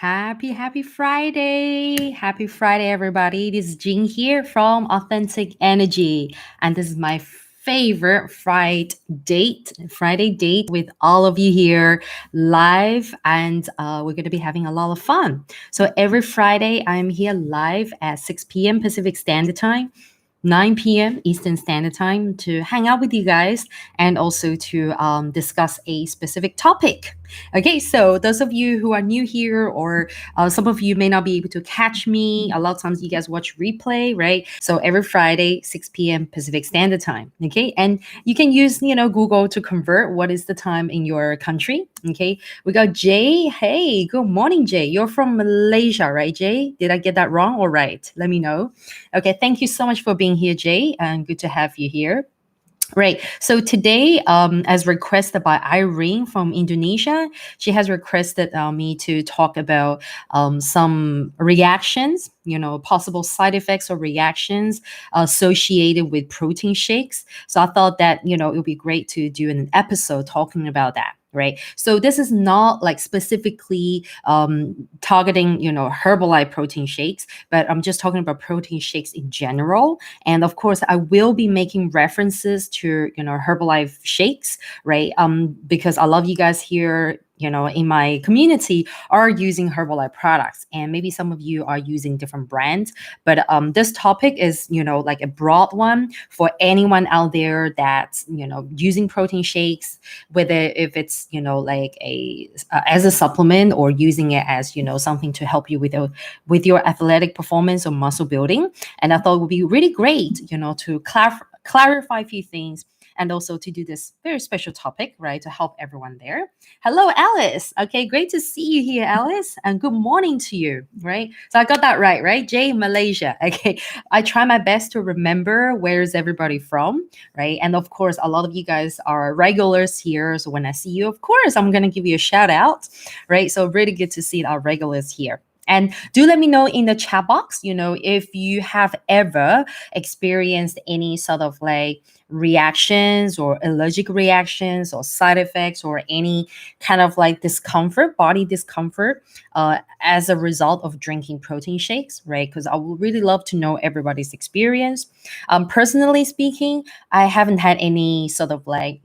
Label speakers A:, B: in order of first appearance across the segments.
A: Happy Friday. Happy Friday, everybody. This is Jean here from Authentic Energy. And this is my favorite Friday date with all of you here live. And we're going to be having a lot of fun. So every Friday, I'm here live at 6 p.m. Pacific Standard Time. 9 p.m. Eastern Standard Time to hang out with you guys and also to discuss a specific topic. Okay, so those of you who are new here, or some of you may not be able to catch me, a lot of times you guys watch replay, right? So every Friday, 6 p.m. Pacific Standard Time. Okay, and you can use Google to convert what is the time in your country. Okay, we got Jay. Hey, good morning, Jay. You're from Malaysia, right, Jay? Did I get that wrong or right? Let me know. Okay, thank you so much for being here, Jay, and good to have you here. Right. So today, as requested by Irene from Indonesia, she has requested me to talk about some reactions, possible side effects or reactions associated with protein shakes. So I thought that, it would be great to do an episode talking about that. Right. So this is not like specifically targeting, Herbalife protein shakes, but I'm just talking about protein shakes in general. And of course, I will be making references to, Herbalife shakes, right? Because a lot of you guys here, in my community are using Herbalife products, and maybe some of you are using different brands. But this topic is, like a broad one for anyone out there that's, using protein shakes, whether if it's, like as a supplement or using it as, something to help you with your athletic performance or muscle building. And I thought it would be really great, to clarify a few things and also to do this very special topic, right, to help everyone there. Hello, Alice. Okay, great to see you here, Alice, and good morning to you, right? So I got that right? Jay, Malaysia. Okay, I try my best to remember where is everybody from, right? And of course, a lot of you guys are regulars here. So when I see you, of course, I'm going to give you a shout out, right? So really good to see our regulars here. And do let me know in the chat box, if you have ever experienced any sort of like reactions or allergic reactions or side effects or any kind of like body discomfort as a result of drinking protein shakes, right? Because I would really love to know everybody's experience. Personally speaking, I haven't had any sort of like,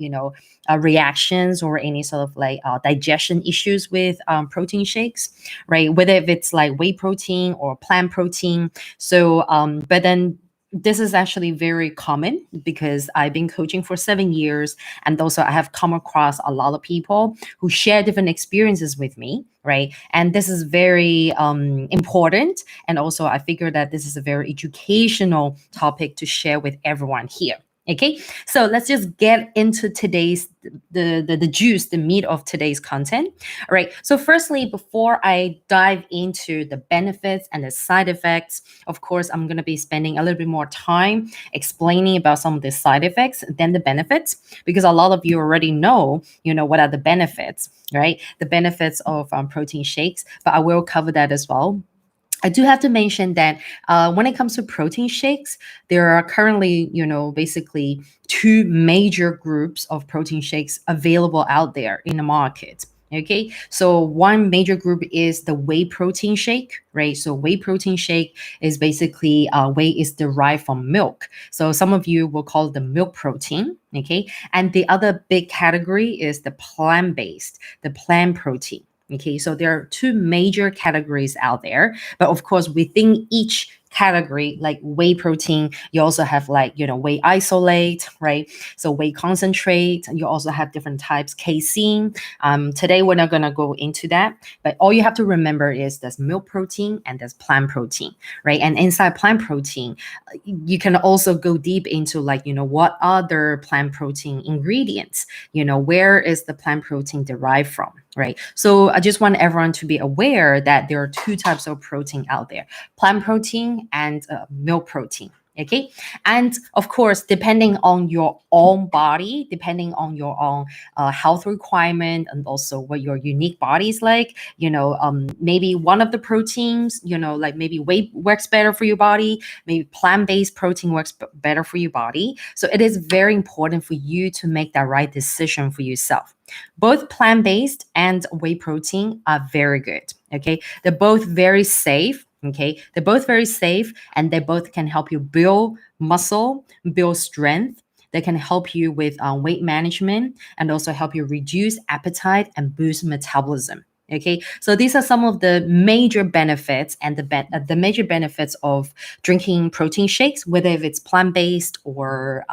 A: reactions or any sort of like digestion issues with protein shakes, right? Whether if it's like whey protein or plant protein. So, but then this is actually very common because I've been coaching for 7 years. And also I have come across a lot of people who share different experiences with me, right? And this is very important. And also I figure that this is a very educational topic to share with everyone here. Okay, so let's just get into today's the juice, the meat of today's content. All right. So firstly, before I dive into the benefits and the side effects, of course, I'm going to be spending a little bit more time explaining about some of the side effects than the benefits, because a lot of you already know, what are the benefits, right? The benefits of protein shakes, but I will cover that as well. I do have to mention that when it comes to protein shakes, there are currently, basically two major groups of protein shakes available out there in the market. Okay, so one major group is the whey protein shake, right? So whey protein shake is basically whey is derived from milk. So some of you will call it the milk protein. Okay, and the other big category is the plant-based, the plant protein. Okay, so there are two major categories out there, but of course, within each category, like whey protein, you also have like, whey isolate, right? So whey concentrate, you also have different types, casein. Today, we're not going to go into that, but all you have to remember is there's milk protein and there's plant protein, right? And inside plant protein, you can also go deep into like, what other plant protein ingredients, where is the plant protein derived from, right? So I just want everyone to be aware that there are two types of protein out there, plant protein and milk protein. Okay. And of course, depending on your own body, depending on your own health requirement, and also what your unique body is like, maybe one of the proteins, like maybe whey works better for your body, maybe plant-based protein works better for your body. So it is very important for you to make that right decision for yourself. Both plant-based and whey protein are very good. Okay. They're both very safe. Okay. They're both very safe, and they both can help you build muscle, build strength. They can help you with weight management, and also help you reduce appetite and boost metabolism. Okay, so these are some of the major benefits, and the major benefits of drinking protein shakes, whether if it's plant based or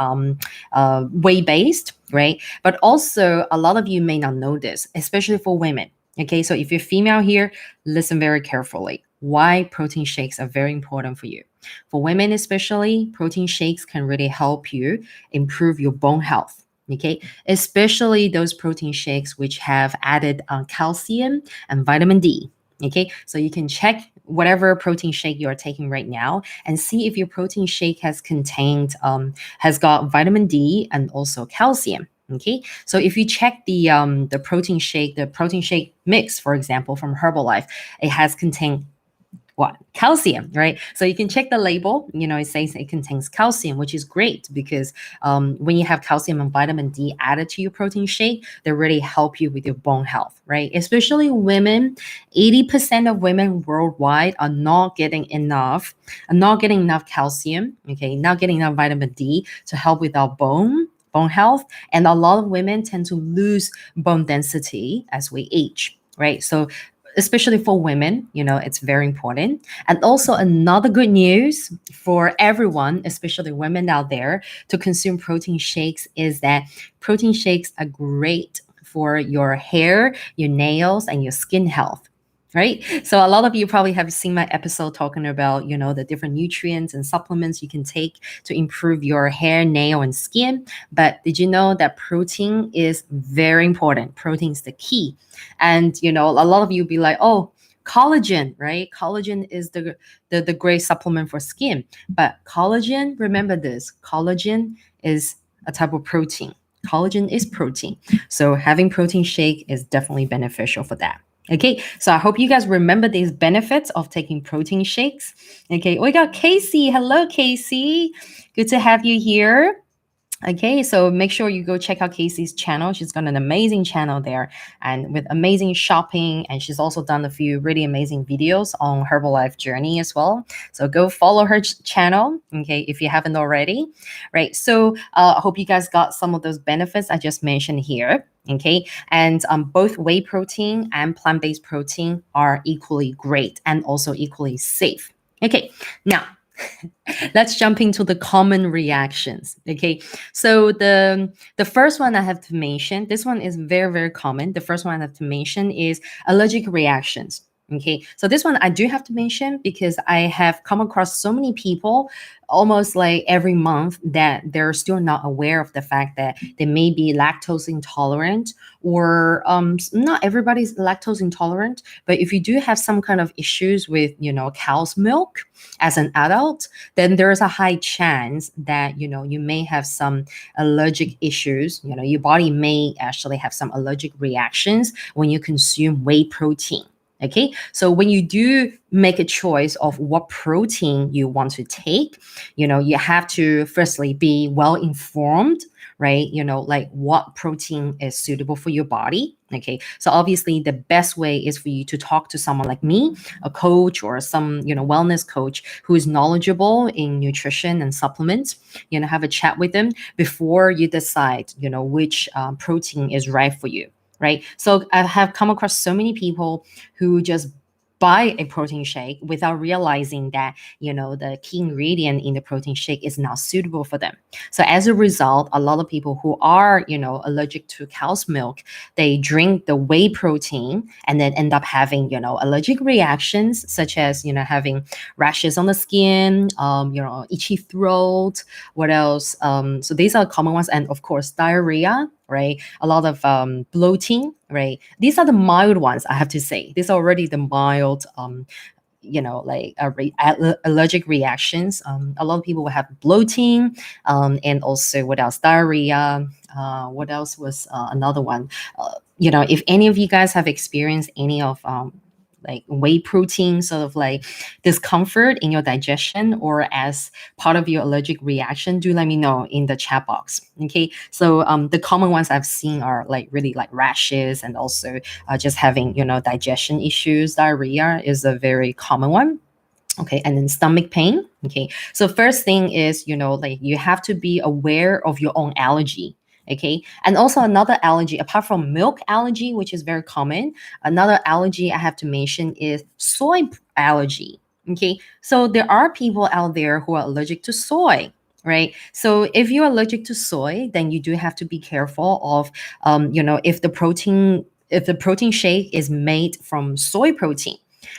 A: whey based, right? But also, a lot of you may not know this, especially for women. Okay, so if you're female here, listen very carefully. Why protein shakes are very important for you. For women, especially, protein shakes can really help you improve your bone health. Okay, especially those protein shakes which have added calcium and vitamin D. Okay, so you can check whatever protein shake you are taking right now and see if your protein shake has got vitamin D and also calcium. Okay, so if you check the protein shake mix, for example, from Herbalife, it has contained what? Calcium, right? So you can check the label. It says it contains calcium, which is great because when you have calcium and vitamin D added to your protein shake, they really help you with your bone health, right? Especially women. 80% of women worldwide are not getting enough calcium. Okay, not getting enough vitamin D to help with our bone health, and a lot of women tend to lose bone density as we age, right? So especially for women, it's very important. And also another good news for everyone, especially women out there, to consume protein shakes is that protein shakes are great for your hair, your nails, and your skin health. Right. So a lot of you probably have seen my episode talking about, the different nutrients and supplements you can take to improve your hair, nail, and skin. But did you know that protein is very important? Protein is the key. And a lot of you be like, oh, collagen, right? Collagen is the great supplement for skin. But collagen, remember this, collagen is a type of protein. Collagen is protein. So having protein shake is definitely beneficial for that. Okay, so I hope you guys remember these benefits of taking protein shakes. Okay, we got Casey. Hello, Casey. Good to have you here. Okay, so make sure you go check out Casey's channel. She's got an amazing channel there and with amazing shopping. And she's also done a few really amazing videos on Herbalife journey as well. So go follow her channel, okay, if you haven't already. Right, so I hope you guys got some of those benefits I just mentioned here. Okay, and both whey protein and plant-based protein are equally great and also equally safe. Okay, now let's jump into the common reactions. Okay, so the first one I have to mention, this one is very, very common. The first one I have to mention is allergic reactions. Okay, so this one I do have to mention because I have come across so many people almost like every month that they're still not aware of the fact that they may be lactose intolerant, or not everybody's lactose intolerant, but if you do have some kind of issues with cow's milk as an adult, then there's a high chance that you may have some allergic issues. Your body may actually have some allergic reactions when you consume whey protein. Okay, so when you do make a choice of what protein you want to take, you have to firstly be well informed, right? Like what protein is suitable for your body. Okay, so obviously the best way is for you to talk to someone like me, a coach or some wellness coach who is knowledgeable in nutrition and supplements. Have a chat with them before you decide which protein is right for you. Right. So I have come across so many people who just buy a protein shake without realizing that the key ingredient in the protein shake is not suitable for them. So as a result, a lot of people who are allergic to cow's milk, they drink the whey protein and then end up having allergic reactions, such as having rashes on the skin, itchy throat. What else? So these are common ones, and of course diarrhea, right? A lot of bloating, right? These are the mild ones, I have to say. These are already the mild like allergic reactions. A lot of people will have bloating, and also what else, diarrhea. What else was another one? If any of you guys have experienced any of like whey protein sort of like discomfort in your digestion or as part of your allergic reaction, do let me know in the chat box. Okay, so the common ones I've seen are like really like rashes, and also just having digestion issues. Diarrhea is a very common one. Okay, and then stomach pain. Okay, so first thing is, like you have to be aware of your own allergy. Okay, and also another allergy apart from milk allergy, which is very common, another allergy I have to mention is soy allergy. Okay, so there are people out there who are allergic to soy. Right, so if you're allergic to soy, then you do have to be careful of if the protein shake is made from soy protein.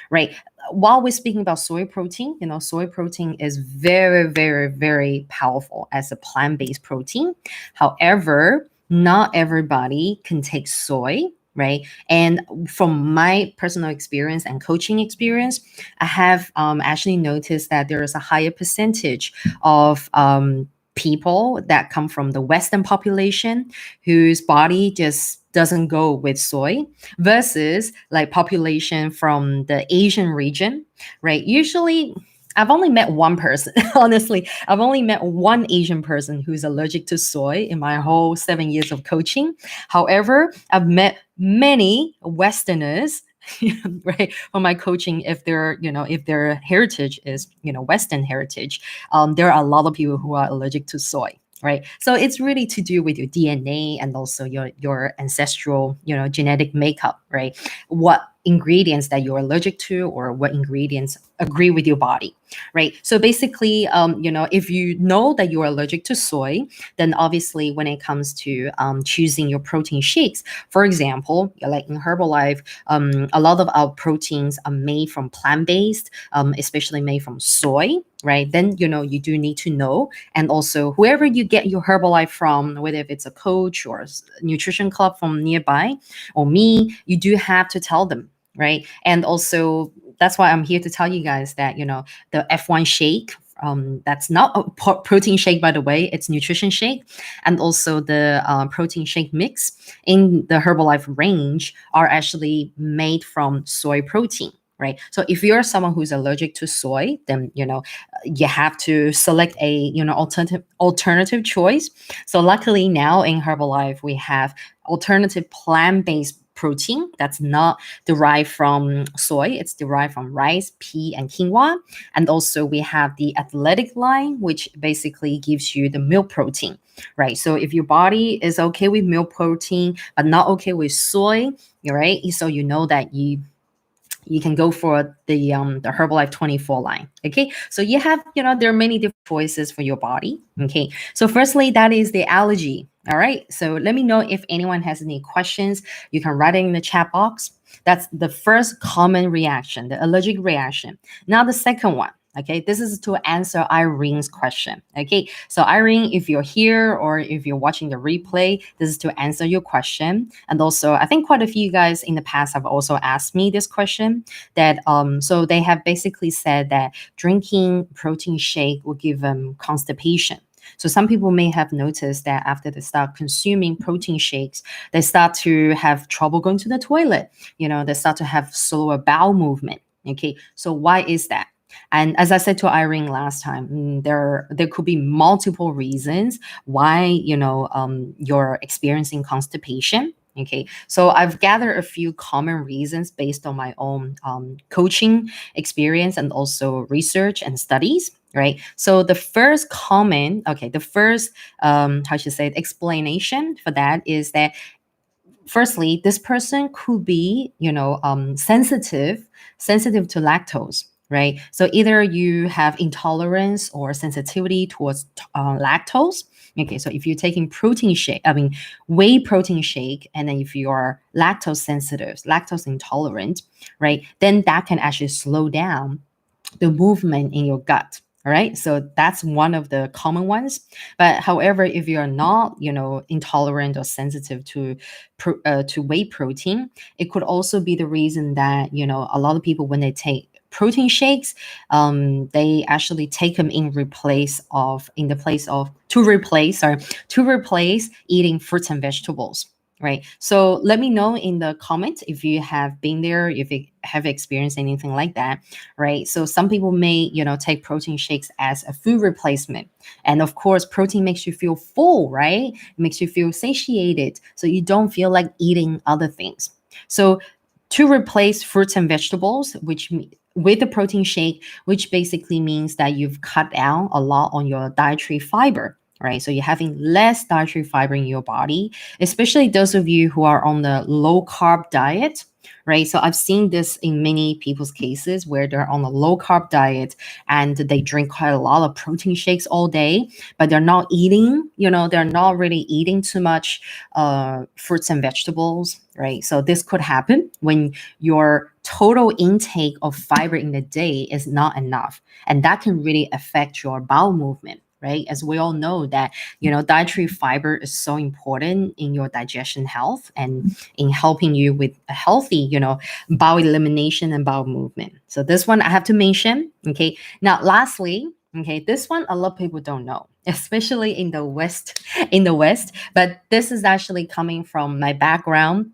A: Right, while we're speaking about soy protein, soy protein is very, very, very powerful as a plant-based protein. However, not everybody can take soy, right? And from my personal experience and coaching experience, I have actually noticed that there is a higher percentage of people that come from the Western population whose body just doesn't go with soy versus like population from the Asian region, right? Usually, I've only met one person. Honestly, I've only met one Asian person who's allergic to soy in my whole 7 years of coaching. However, I've met many Westerners. Right, for my coaching, if their heritage is Western heritage, there are a lot of people who are allergic to soy. Right, so it's really to do with your DNA and also your ancestral genetic makeup. Right, what ingredients that you're allergic to or what ingredients agree with your body. Right, so basically, if you know that you're allergic to soy, then obviously when it comes to choosing your protein shakes, for example, like in Herbalife, a lot of our proteins are made from plant-based, especially made from soy. Right, then you do need to know, and also whoever you get your Herbalife from, whether if it's a coach or a nutrition club from nearby or me, you do have to tell them. Right, and also that's why I'm here to tell you guys that the F1 shake, that's not a protein shake, by the way, it's nutrition shake, and also the protein shake mix in the Herbalife range are actually made from soy protein. Right, so if you're someone who's allergic to soy, then you have to select a alternative choice. So luckily now in Herbalife we have alternative plant-based protein that's not derived from soy. It's derived from rice, pea, and quinoa. And also we have the athletic line, which basically gives you the milk protein. Right, so if your body is okay with milk protein but not okay with soy, right, so you know that you can go for the Herbalife 24 line. Okay, so you have there are many different choices for your body. Okay, so firstly, that is the allergy. All right, so let me know if anyone has any questions. You can write it in the chat box. That's the first common reaction, the allergic reaction. Now the second one. Okay, this is to answer Irene's question. Okay, so Irene, if you're here or if you're watching the replay, this is to answer your question. And also, I think quite a few guys in the past have also asked me this question. That so they have basically said that drinking protein shake will give them constipation. So some people may have noticed that after they start consuming protein shakes, they start to have trouble going to the toilet. They start to have slower bowel movement. Okay, so why is that? And as I said to Irene last time, there could be multiple reasons why you're experiencing constipation. Okay, so I've gathered a few common reasons based on my own coaching experience and also research and studies. Right, so the first how should I say it, explanation for that is that firstly, this person could be, sensitive to lactose, right? So either you have intolerance or sensitivity towards lactose. Okay, so if you're taking protein shake, I mean, whey protein shake, and then if you are lactose sensitive, lactose intolerant, right, then that can actually slow down the movement in your gut. All right, so that's one of the common ones. But however, if you're not, intolerant or sensitive to whey protein, it could also be the reason that a lot of people when they take protein shakes, they actually take them in the place of to replace eating fruits and vegetables. Right. So let me know in the comments if you have been there, if you have experienced anything like that. Right. So some people may, take protein shakes as a food replacement. And of course, protein makes you feel full, right? It makes you feel satiated. So you don't feel like eating other things. So to replace fruits and vegetables, with the protein shake, which basically means that you've cut down a lot on your dietary fiber, right? So you're having less dietary fiber in your body, especially those of you who are on the low carb diet, right? So I've seen this in many people's cases where they're on a low carb diet and they drink quite a lot of protein shakes all day, but they're not eating, they're not really eating too much fruits and vegetables, right? So this could happen when your total intake of fiber in the day is not enough. And that can really affect your bowel movement, right? As we all know that, dietary fiber is so important in your digestion health and in helping you with a healthy, bowel elimination and bowel movement. So this one I have to mention. Okay. Now, lastly, okay, this one a lot of people don't know, especially in the West, but this is actually coming from my background,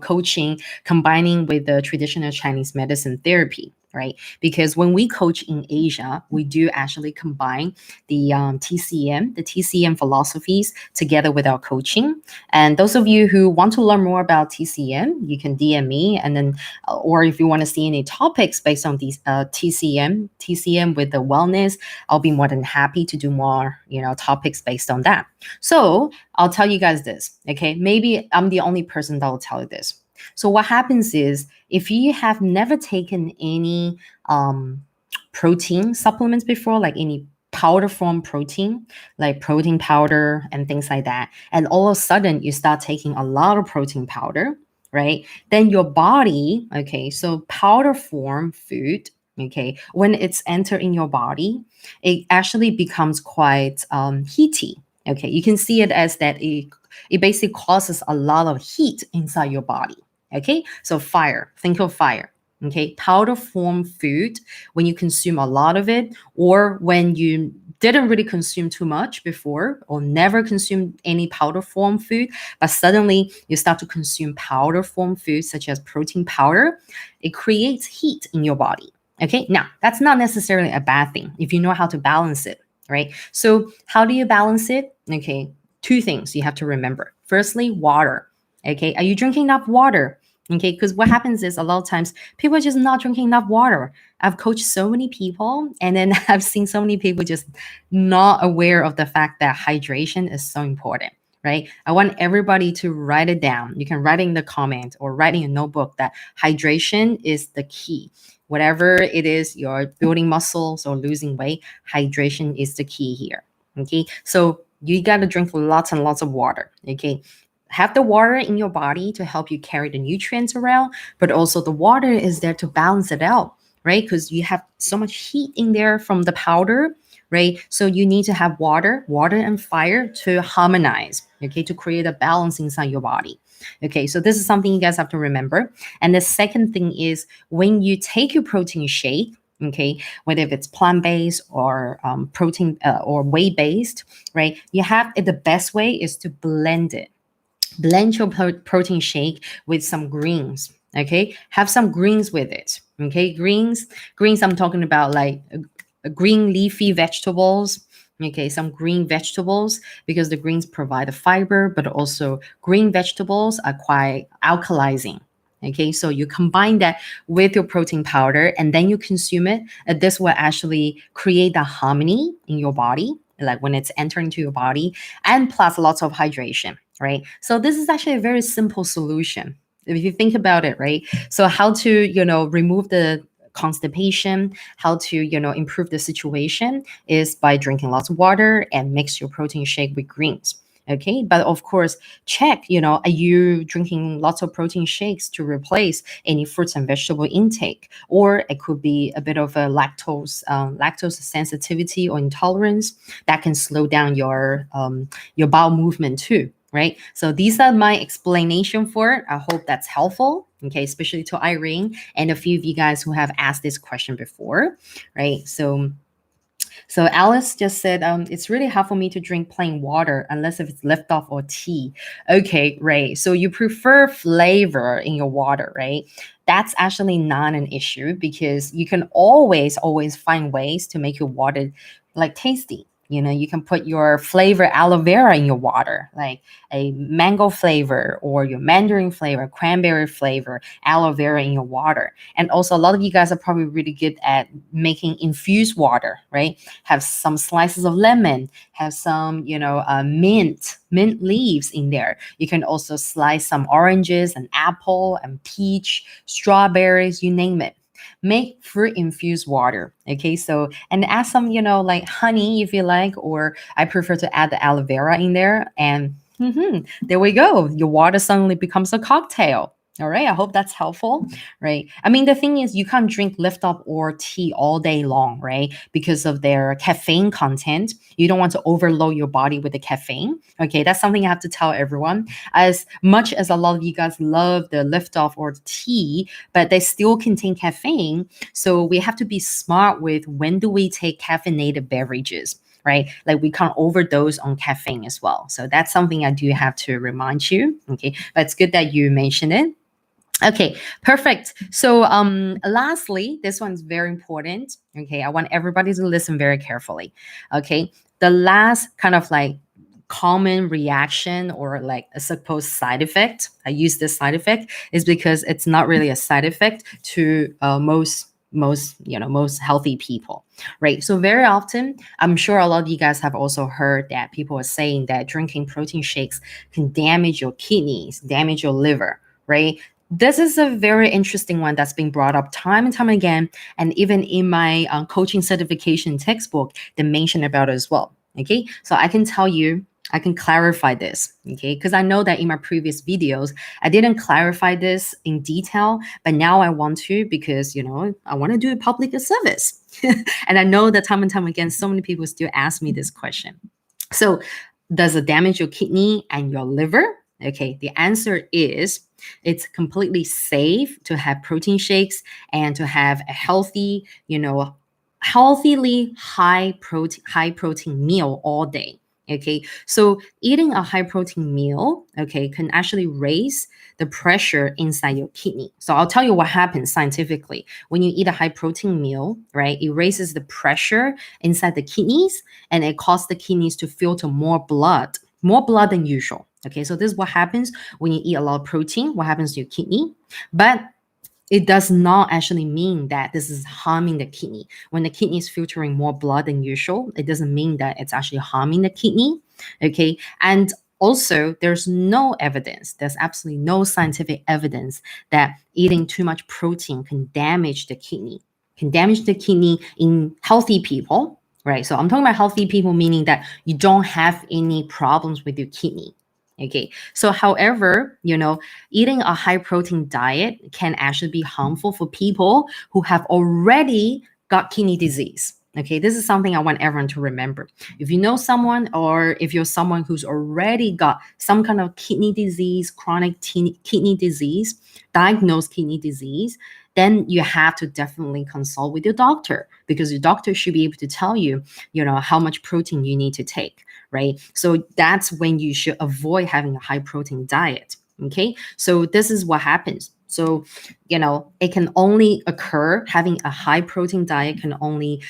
A: coaching, combining with the traditional Chinese medicine therapy, right? Because when we coach in Asia, we do actually combine the TCM philosophies together with our coaching. And those of you who want to learn more about TCM, you can DM me, and then, or if you want to see any topics based on these TCM with the wellness, I'll be more than happy to do more, topics based on that. So I'll tell you guys this, okay? Maybe I'm the only person that will tell you this. So what happens is if you have never taken any protein supplements before, like any powder form protein, like protein powder and things like that, and all of a sudden you start taking a lot of protein powder, right? Then your body, okay, so powder form food, okay, when it's entered in your body, it actually becomes quite heaty. Okay, you can see it as that it basically causes a lot of heat inside your body. Okay, so fire, think of fire. Okay, powder form food, when you consume a lot of it, or when you didn't really consume too much before, or never consumed any powder form food, but suddenly you start to consume powder form food, such as protein powder, it creates heat in your body. Okay, now that's not necessarily a bad thing if you know how to balance it, right? So how do you balance it? Okay, two things you have to remember. Firstly, water. Okay, are you drinking enough water? Okay, because what happens is a lot of times people are just not drinking enough water. I've coached so many people, and then I've seen so many people just not aware of the fact that hydration is so important, right? I want everybody to write it down. You can write it in the comment or write in a notebook that hydration is the key. Whatever it is, you're building muscles or losing weight, hydration is the key here. Okay, so you got to drink lots and lots of water. Okay, have the water in your body to help you carry the nutrients around, but also the water is there to balance it out, right? Because you have so much heat in there from the powder, right? So you need to have water and fire to harmonize, okay, to create a balance inside your body. Okay, so this is something you guys have to remember. And the second thing is when you take your protein shake, okay, whether if it's plant-based or protein or whey-based, right? You have the best way is to blend it. Blend your protein shake with some greens. Okay, have some greens with it. Okay, greens. I'm talking about like green leafy vegetables. Okay, some green vegetables because the greens provide the fiber, but also green vegetables are quite alkalizing. Okay, so you combine that with your protein powder and then you consume it. This will actually create the harmony in your body, like when it's entering into your body, and plus lots of hydration, right? So this is actually a very simple solution if you think about it, right? So how to, remove the constipation, how to, improve the situation is by drinking lots of water and mix your protein shake with greens. Okay, but of course, check, are you drinking lots of protein shakes to replace any fruits and vegetable intake? Or it could be a bit of a lactose sensitivity or intolerance that can slow down your bowel movement too. right? So these are my explanation for it. I hope that's helpful, okay, especially to Irene and a few of you guys who have asked this question before, right? So Alice just said, it's really hard for me to drink plain water unless if it's liftoff or tea. Okay, right. So you prefer flavor in your water, right? That's actually not an issue because you can always find ways to make your water like tasty. You know, you can put your flavor aloe vera in your water, like a mango flavor or your mandarin flavor, cranberry flavor, aloe vera in your water. And also, a lot of you guys are probably really good at making infused water, right? Have some slices of lemon, have some, mint leaves in there. You can also slice some oranges and apple and peach, strawberries, you name it. Make fruit infused water. Okay, so and add some, like honey if you like, or I prefer to add the aloe vera in there, and there we go. Your water suddenly becomes a cocktail. All right, I hope that's helpful, right? I mean, the thing is, you can't drink lift up or tea all day long, right? Because of their caffeine content. You don't want to overload your body with the caffeine. Okay, that's something I have to tell everyone. As much as a lot of you guys love the lift off or the tea, but they still contain caffeine. So we have to be smart with when do we take caffeinated beverages, right? Like we can't overdose on caffeine as well. So that's something I do have to remind you. Okay, but it's good that you mentioned it. Okay, perfect. So lastly, this one's very important. Okay, I want everybody to listen very carefully. Okay, the last kind of like common reaction or like a supposed side effect, I use this side effect is because it's not really a side effect to most healthy people, right? So very often, I'm sure a lot of you guys have also heard that people are saying that drinking protein shakes can damage your kidneys, damage your liver, right? This is a very interesting one that's been brought up time and time again. And even in my coaching certification textbook, they mention about it as well. Okay. So I can tell you, I can clarify this. Okay. Because I know that in my previous videos, I didn't clarify this in detail, but now I want to because, I want to do a public service. And I know that time and time again, so many people still ask me this question. So, does it damage your kidney and your liver? Okay, the answer is it's completely safe to have protein shakes and to have a healthy, healthily high protein meal all day. Okay, so eating a high protein meal, okay, can actually raise the pressure inside your kidney. So I'll tell you what happens scientifically. When you eat a high protein meal, right, it raises the pressure inside the kidneys and it causes the kidneys to filter more blood than usual. Okay, so this is what happens when you eat a lot of protein, what happens to your kidney. But it does not actually mean that this is harming the kidney. When the kidney is filtering more blood than usual, it doesn't mean that it's actually harming the kidney. Okay, and also there's no evidence, there's absolutely no scientific evidence that eating too much protein can damage the kidney, in healthy people, right? So I'm talking about healthy people, meaning that you don't have any problems with your kidney. Okay, so however, eating a high protein diet can actually be harmful for people who have already got kidney disease. Okay, this is something I want everyone to remember. If you know someone or if you're someone who's already got some kind of kidney disease, chronic kidney disease, diagnosed kidney disease, then you have to definitely consult with your doctor because your doctor should be able to tell you, how much protein you need to take, right? So that's when you should avoid having a high protein diet. Okay, so this is what happens. So, it can only occur, having a high protein diet can only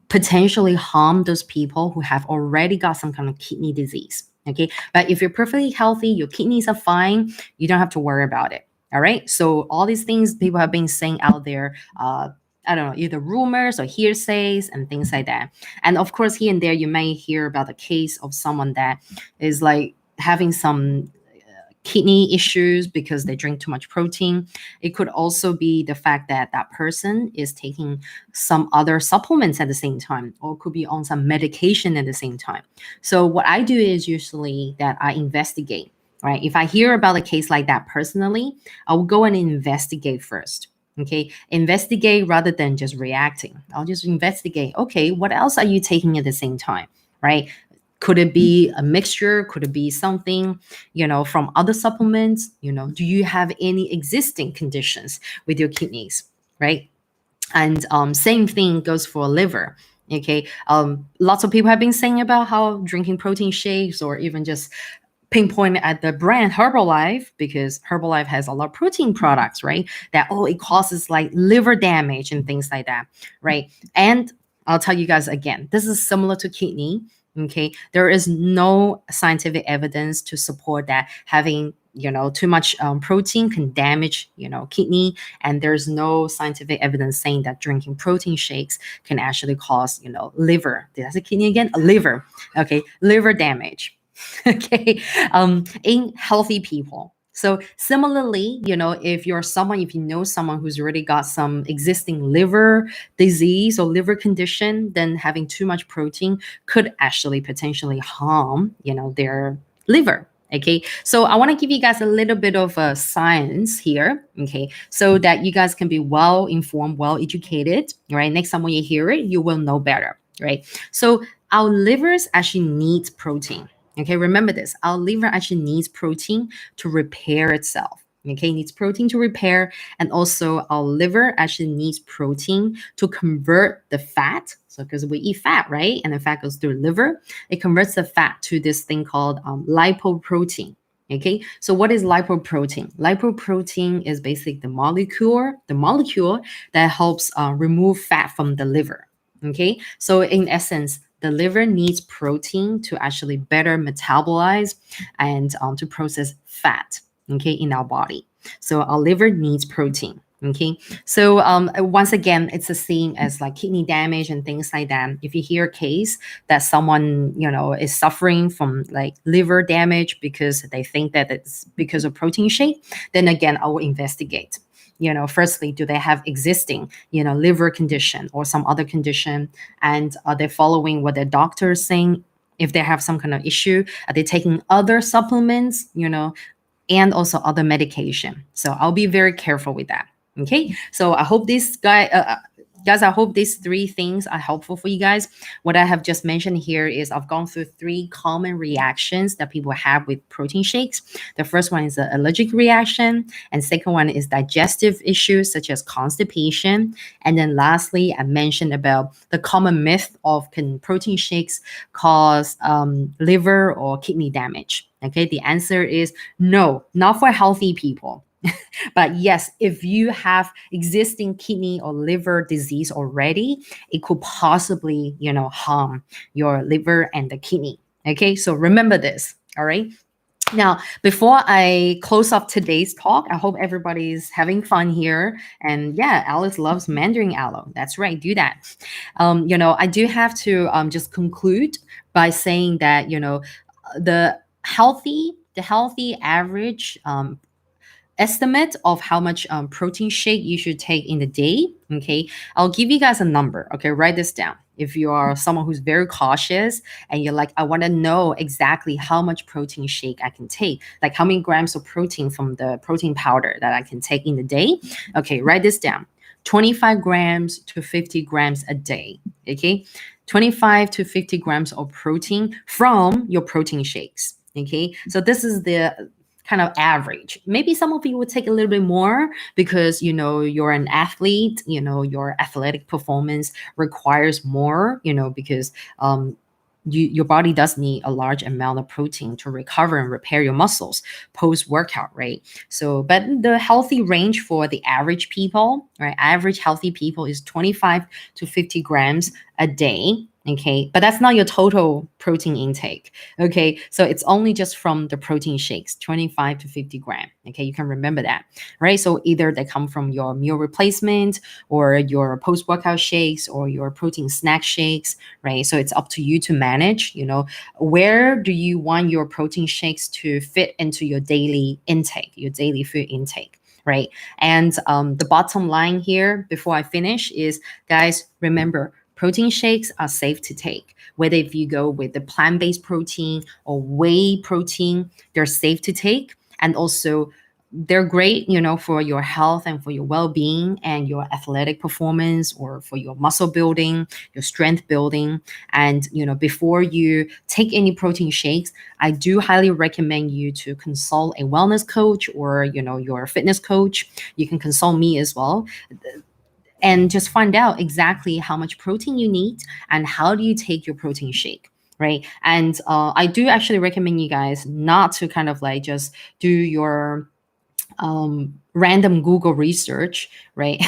A: potentially harm those people who have already got some kind of kidney disease. Okay, but if you're perfectly healthy, your kidneys are fine, you don't have to worry about it. All right, so all these things people have been saying out there, I don't know, either rumors or hearsays and things like that. And of course, here and there, you may hear about the case of someone that is like having some kidney issues because they drink too much protein. It could also be the fact that that person is taking some other supplements at the same time, or could be on some medication at the same time. So what I do is usually that I investigate, right? If I hear about a case like that personally, I will go and investigate first. Okay, investigate rather than just reacting. I'll just investigate. Okay, what else are you taking at the same time, right? Could it be a mixture? Could it be something, from other supplements? Do you have any existing conditions with your kidneys, right? And same thing goes for liver. Okay. Lots of people have been saying about how drinking protein shakes, or even just pinpoint at the brand Herbalife, because Herbalife has a lot of protein products, right? That, oh, it causes like liver damage and things like that, right? And I'll tell you guys again, this is similar to kidney. Okay, there is no scientific evidence to support that having too much protein can damage kidney, and there's no scientific evidence saying that drinking protein shakes can actually cause liver. Did I say kidney again? Liver. Okay, liver damage. Okay, in healthy people. So similarly, if you know someone who's already got some existing liver disease or liver condition, then having too much protein could actually potentially harm, their liver. Okay, so I want to give you guys a little bit of science here, okay, so that you guys can be well informed, well educated, right? Next time when you hear it, you will know better, right? So our livers actually need protein. Okay, remember this. Our liver actually needs protein to repair itself. Okay, it needs protein to repair, and also our liver actually needs protein to convert the fat. So, because we eat fat, right, and the fat goes through the liver, it converts the fat to this thing called lipoprotein. Okay, so what is lipoprotein? Lipoprotein is basically the molecule that helps remove fat from the liver. Okay, so in essence, the liver needs protein to actually better metabolize and to process fat, okay, in our body. So our liver needs protein. Okay, so once again, it's the same as like kidney damage and things like that. If you hear a case that someone is suffering from like liver damage because they think that it's because of protein shake, then again I will investigate. Firstly, do they have existing liver condition or some other condition, and are they following what their doctor is saying? If they have some kind of issue, are they taking other supplements, and also other medication? So I'll be very careful with that. Okay, so I hope guys, I hope these three things are helpful for you guys. What I have just mentioned here is I've gone through three common reactions that people have with protein shakes. The first one is the allergic reaction, and second one is digestive issues such as constipation. And then lastly, I mentioned about the common myth of can protein shakes cause liver or kidney damage. Okay, the answer is no, not for healthy people. But yes, if you have existing kidney or liver disease already, it could possibly, harm your liver and the kidney. Okay, so remember this. All right. Now, before I close up today's talk, I hope everybody's having fun here. And yeah, Alex loves Mandarin aloe. That's right, do that. I do have to just conclude by saying that, the healthy average estimate of how much protein shake you should take in a day. Okay, I'll give you guys a number. Okay, write this down. If you are someone who's very cautious and you're like, I want to know exactly how much protein shake I can take, like how many grams of protein from the protein powder that I can take in a day. Okay, write this down. 25 grams to 50 grams a day. Okay, 25 to 50 grams of protein from your protein shakes. Okay, so this is the kind of average. Maybe some of you would take a little bit more because you're an athlete, your athletic performance requires more, because your body does need a large amount of protein to recover and repair your muscles post workout, right? So, but the healthy range for the average people, right? Average healthy people is 25 to 50 grams a day. Okay, but that's not your total protein intake. Okay, so it's only just from the protein shakes, 25 to 50 gram. Okay, you can remember that, right? So either they come from your meal replacement or your post-workout shakes or your protein snack shakes, right? So it's up to you to manage, where do you want your protein shakes to fit into your daily intake, your daily food intake, right? And the bottom line here before I finish is, guys, remember, protein shakes are safe to take. Whether if you go with the plant-based protein or whey protein, they're safe to take. And also they're great, for your health and for your well-being and your athletic performance, or for your muscle building, your strength building. And before you take any protein shakes, I do highly recommend you to consult a wellness coach, or your fitness coach. You can consult me as well, and just find out exactly how much protein you need and how do you take your protein shake, right? And I do actually recommend you guys not to kind of like just do your random Google research, right?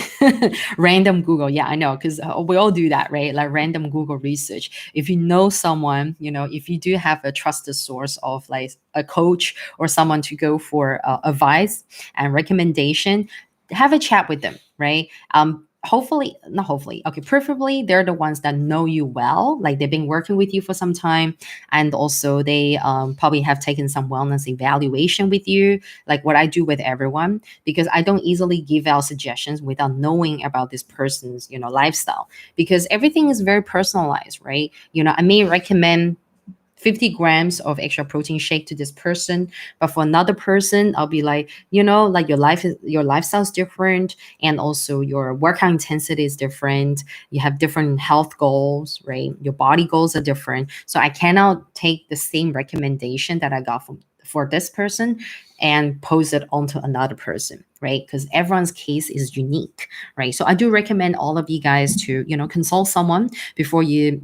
A: Random Google, yeah, I know, because we all do that, right? Like random Google research. If you know someone, if you do have a trusted source of like a coach or someone to go for advice and recommendation, have a chat with them, right? Hopefully, not hopefully, okay, preferably they're the ones that know you well, like they've been working with you for some time, and also they probably have taken some wellness evaluation with you, like what I do with everyone, because I don't easily give out suggestions without knowing about this person's, lifestyle, because everything is very personalized, right? I may recommend 50 grams of extra protein shake to this person, but for another person I'll be like, like your lifestyle is different, and also your workout intensity is different, you have different health goals, right? Your body goals are different, so I cannot take the same recommendation that I got from for this person and post it onto another person, right? Because everyone's case is unique, right? So I do recommend all of you guys to consult someone before you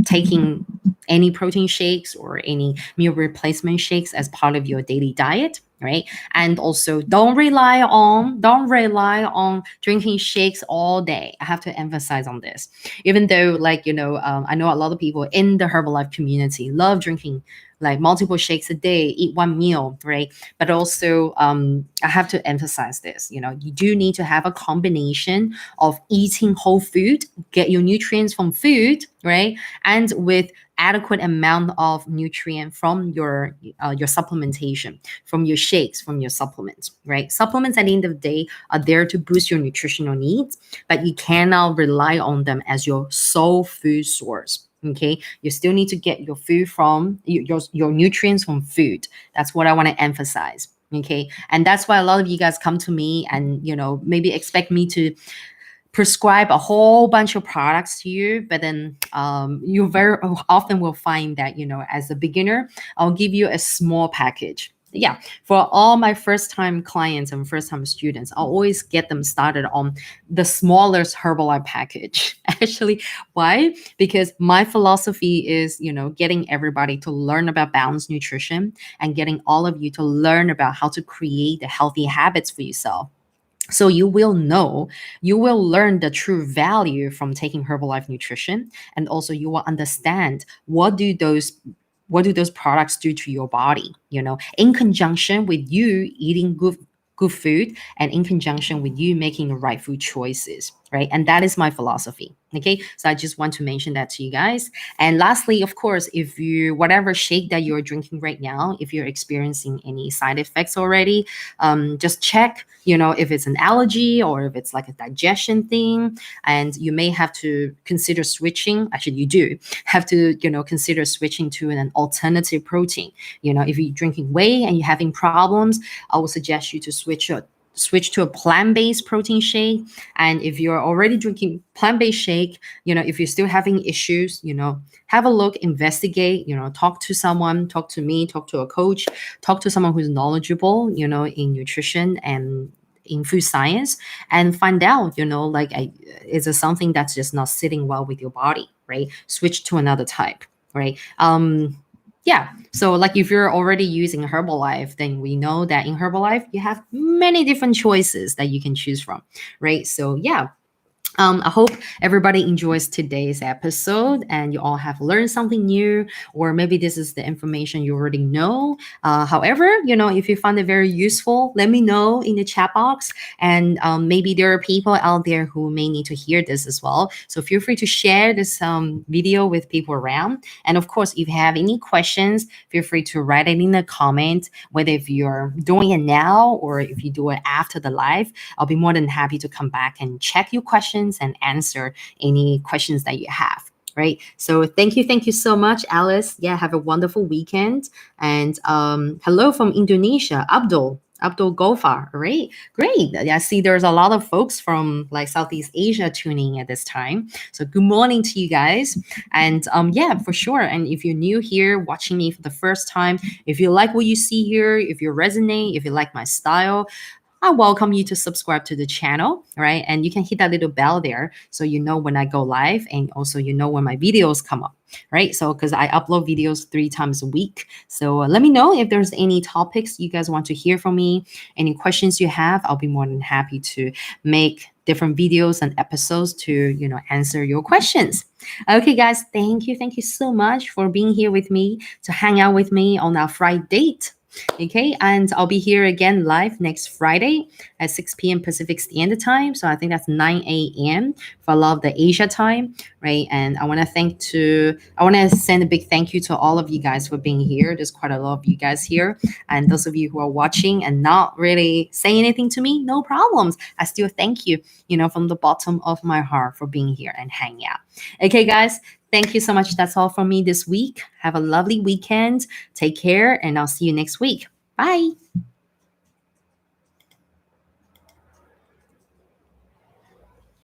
A: taking any protein shakes or any meal replacement shakes as part of your daily diet, right? And also don't rely on drinking shakes all day. I have to emphasize on this. Even though, like, I know a lot of people in the Herbalife community love drinking like multiple shakes a day, eat one meal, right? But also, I have to emphasize this. You do need to have a combination of eating whole food, get your nutrients from food, right? And with adequate amount of nutrient from your supplementation, from your shakes, from your supplements, right? Supplements at the end of the day are there to boost your nutritional needs, but you cannot rely on them as your sole food source. Okay, you still need to get your food from your nutrients from food. That's what I want to emphasize. Okay, and that's why a lot of you guys come to me and maybe expect me to prescribe a whole bunch of products to you, but then you very often will find that as a beginner I'll give you a small package. Yeah, for all my first time clients and first time students, I'll always get them started on the smallest Herbalife package. Actually, why? Because my philosophy is getting everybody to learn about balanced nutrition and getting all of you to learn about how to create the healthy habits for yourself, so you will learn the true value from taking Herbalife nutrition, and also you will understand what do those products do to your body, in conjunction with you eating good food, and in conjunction with you making the right food choices, right? And that is my philosophy. Okay, so I just want to mention that to you guys. And lastly, of course, if you whatever shake that you're drinking right now, if you're experiencing any side effects already, just check, if it's an allergy or if it's like a digestion thing, and you may have to consider switching. Actually, you do have to, consider switching to an alternative protein. If you're drinking whey and you're having problems, I would suggest you to switch to a plant-based protein shake. And if you're already drinking plant-based shake, if you're still having issues, have a look, investigate, talk to someone, talk to me, talk to a coach, talk to someone who's knowledgeable, in nutrition and in food science, and find out, is it something that's just not sitting well with your body, right? Switch to another type, right? Yeah. So like if you're already using Herbalife, then we know that in Herbalife you have many different choices that you can choose from, right? So yeah, I hope everybody enjoys today's episode and you all have learned something new, or maybe this is the information you already know. However, if you find it very useful, let me know in the chat box. And maybe there are people out there who may need to hear this as well. So feel free to share this video with people around. And of course, if you have any questions, feel free to write it in the comment, whether if you're doing it now or if you do it after the live. I'll be more than happy to come back and check your questions and answer any questions that you have. Right. So thank you so much, Alice. Yeah, have a wonderful weekend. And hello from Indonesia, Abdul. Abdul Gofar. All right, great. Yeah, I see there's a lot of folks from like Southeast Asia tuning in at this time. So good morning to you guys. And yeah, for sure. And if you're new here, watching me for the first time, if you like what you see here, if you resonate, if you like my style, I welcome you to subscribe to the channel, right? And you can hit that little bell there so you know when I go live and also you know when my videos come up, right? So, because I upload videos 3 times a week. So, let me know if there's any topics you guys want to hear from me, any questions you have. I'll be more than happy to make different videos and episodes to, answer your questions. Okay, guys, thank you. Thank you so much for being here with me to hang out with me on our Friday date. Okay, and I'll be here again live next Friday at 6 p.m. Pacific Standard Time. So I think that's 9 a.m. for a lot of the Asia time, right? And I want to send a big thank you to all of you guys for being here. There's quite a lot of you guys here, and those of you who are watching and not really saying anything to me, no problems. I still thank you, from the bottom of my heart for being here and hanging out. Okay, guys. Thank you so much. That's all from me this week. Have a lovely weekend. Take care, and I'll see you next week. Bye.